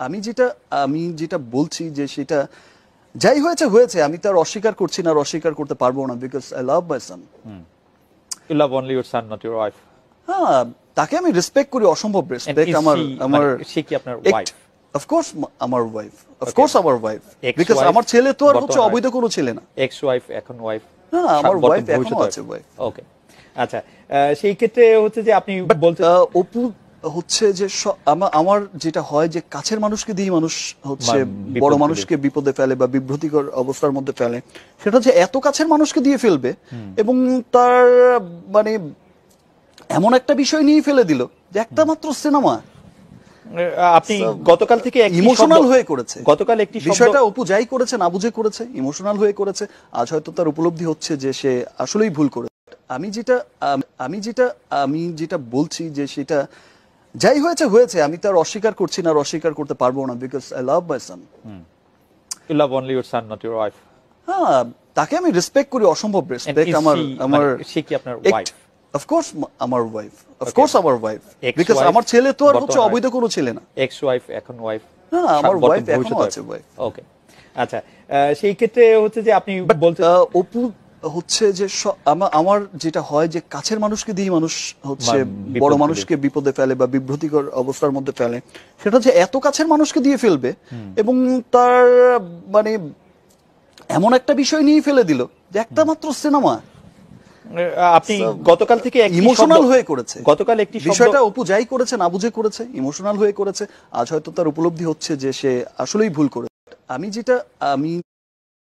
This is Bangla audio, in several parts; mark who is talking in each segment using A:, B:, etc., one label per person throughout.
A: আমি যেটা আমি যেটা বলছি যে সেটা যাই হয়েছে হয়েছে, আমি তার অস্বীকার করছি না, অস্বীকার করতে পারবো না, because I love my son.
B: You love only your son, not your wife.
A: হ্যাঁ, তাকে আমি রেসপেক্ট করি, অসম্ভব রেসপেক্ট। আমার
B: সে কি আপনার ওয়াইফ?
A: অফ কোর্স আমার ওয়াইফ, অফ কোর্স আমার ওয়াইফ, বিকজ আমার ছেলে তো আর হচ্ছে অবৈধ কোনো ছেলে না।
B: এক্স ওয়াইফ এখন ওয়াইফ?
A: না, আমার ওয়াইফ এখনো আছে, ওয়াইফ।
B: ওকে, আচ্ছা, সেই ক্ষেত্রে হচ্ছে যে আপনি বলতে
A: অপু হচ্ছে যে আমার যেটা হয় যে কাছের মানুষকে দিয়ে মানুষ হচ্ছে বড় মানুষকে বিপদে ফেলে বা বিভ্রান্তিকর অবস্থার মধ্যে ফেলে, সেটা হচ্ছে এত কাছের মানুষকে দিয়ে ফেলবে এবং তার মানে এমন একটা বিষয় নিয়ে ফেলে দিল যে একটা মাত্র সিনেমা।
B: আপনি গতকাল থেকে
A: ইমোশনাল হয়ে করেছে,
B: গতকাল একটি
A: বিষয়টা অপু যাই করেছে না বুঝে করেছে, ইমোশনাল হয়ে করেছে। আজ হয়তো তার উপলব্ধি হচ্ছে যে সে আসলেই ভুল করেছে। আমি যেটা বলছি যে সেটা যাই হয়েছে হয়েছে, আমি তার অস্বীকার করছি না, অস্বীকার করতে পারবো না, because I love my son.
B: You love only your son, not your wife.
A: হ্যাঁ, তাকে আমি রেসপেক্ট করি, অসম্ভব রেসপেক্ট। আমার
B: সে কি আপনার ওয়াইফ?
A: অফ কোর্স আমার ওয়াইফ, অফ কোর্স আমার ওয়াইফ, বিকজ আমার ছেলে তো আর হচ্ছে অবৈধ কোনো ছেলে না।
B: এক্স ওয়াইফ এখন ওয়াইফ?
A: না, আমার ওয়াইফ এখনো আছে, ওয়াইফ।
B: ওকে, আচ্ছা, সেই ক্ষেত্রে হচ্ছে যে আপনি বলতে
A: অপু হচ্ছে যে আমার যেটা হয় যে কাছের মানুষকে দিয়ে মানুষ হচ্ছে বড় মানুষকে বিপদে ফেলে বা বিভ্রান্তিকর অবস্থার মধ্যে ফেলে, সেটা হচ্ছে এত কাছের মানুষকে দিয়ে ফেলবে এবং তার মানে এমন একটা বিষয় নিয়ে ফেলে দিল যে একটা মাত্র সিনেমা।
B: আপনি গতকাল থেকে
A: ইমোশনাল হয়ে করেছে,
B: গতকাল একটি
A: বিষয়টা অপু যাই করেছে না বুঝে করেছে, ইমোশনাল হয়ে করেছে। আজ হয়তো তার উপলব্ধি হচ্ছে যে সে আসলেই ভুল করেছে। আমি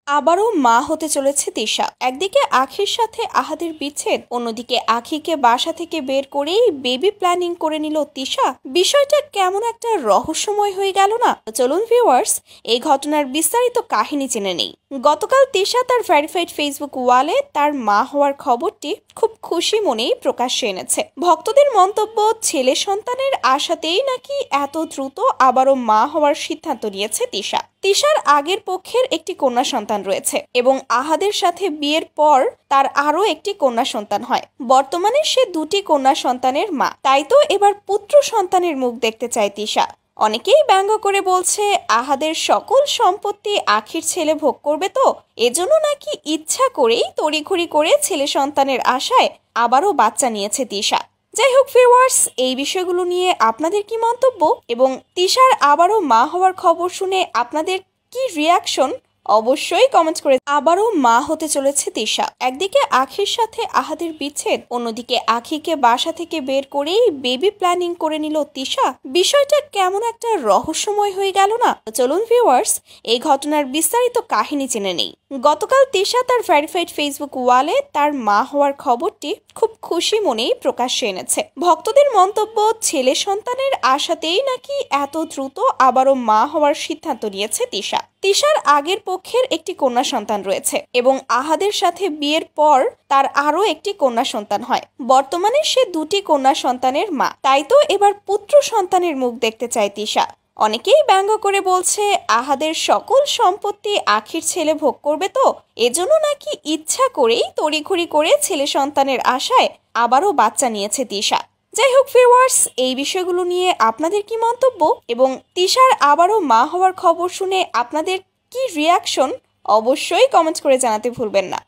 C: আবারও মা হতে চলেছে তিশা। একদিকে আখির সাথে আহাদের বিচ্ছেদ, অন্যদিকে আখিকে বাসা থেকে বের করেই বেবি প্ল্যানিং করে নিল তিশা। বিষয়টা কেমন একটা রহস্যময় হয়ে গেল না? চলুন ভিউয়ার্স, এই ঘটনার বিস্তারিত কাহিনী জেনে নেই। গতকাল তিশা তার ভেরিফাইড ফেসবুক ওয়ালে তার মা হওয়ার খবরটি খুব খুশি মনেই প্রকাশ্যে এনেছে। ভক্তদের মন্তব্য, ছেলে সন্তানের আশাতেই নাকি এত দ্রুত আবারও মা হওয়ার সিদ্ধান্ত নিয়েছে তিশা। তিশার আগের পক্ষের একটি কন্যা সন্তান রয়েছে এবং আহাদের সাথে বিয়ের পর তার আরও একটি কন্যা সন্তান হয়। বর্তমানে সে দুটি কন্যা সন্তানের মা, তাই তো এবার পুত্র সন্তানের মুখ দেখতে চায় তিশা। অনেকেই ব্যঙ্গ করে বলছে, আহাদের সকল সম্পত্তি আখির ছেলে ভোগ করবে, তো এজন্য নাকি ইচ্ছা করেই তড়িঘড়ি করে ছেলে সন্তানের আশায় আবারও বাচ্চা নিয়েছে তিশা। যাই হোক ভিউয়ার্স, এই বিষয়গুলো নিয়ে আপনাদের কি মন্তব্য এবং তিশার আবারও মা হওয়ার খবর শুনে আপনাদের কি রিয়াকশন অবশ্যই কমেন্ট করে। আবারও মা হতে চলেছে তিশা। একদিকে আখির সাথে আহাদের বিচ্ছেদ, অন্যদিকে আখিকে বাসা থেকে বের করেই বেবি প্ল্যানিং করে নিল তিশা। বিষয়টা কেমন একটা রহস্যময় হয়ে গেল না? চলুন ভিউয়ার্স, এই ঘটনার বিস্তারিত কাহিনী জেনে নেই। গতকাল তিশা তার ভেরিফাইড ফেসবুক ওয়ালে তার মা হওয়ার খবরটি খুব খুশি মনেই প্রকাশ্যে এনেছে। ভক্তদের মন্তব্য, ছেলে সন্তানের আশাতেই নাকি এত দ্রুত আবারও মা হওয়ার সিদ্ধান্ত নিয়েছে তিশা। তিশার আগের পক্ষের একটি কন্যা সন্তান রয়েছে এবং আহাদের সাথে বিয়ের পর তার আরও একটি কন্যা সন্তান হয়। বর্তমানে সে দুটি কন্যা সন্তানের মা, তাই তো এবার পুত্র সন্তানের মুখ দেখতে চায় তিশা। অনেকেই ব্যঙ্গ করে বলছে, আহাদের সকল সম্পত্তি আখির ছেলে ভোগ করবে, তো এজন্য নাকি ইচ্ছা করেই তড়িঘড়ি করে ছেলে সন্তানের আশায় আবারও বাচ্চা নিয়েছে তিশা। যাই হোক ভিউয়ার্স, এই বিষয়গুলো নিয়ে আপনাদের কি মন্তব্য এবং তিশার আবারও মা হওয়ার খবর শুনে আপনাদের কি রিয়াকশন অবশ্যই কমেন্ট করে জানাতে ভুলবেন না।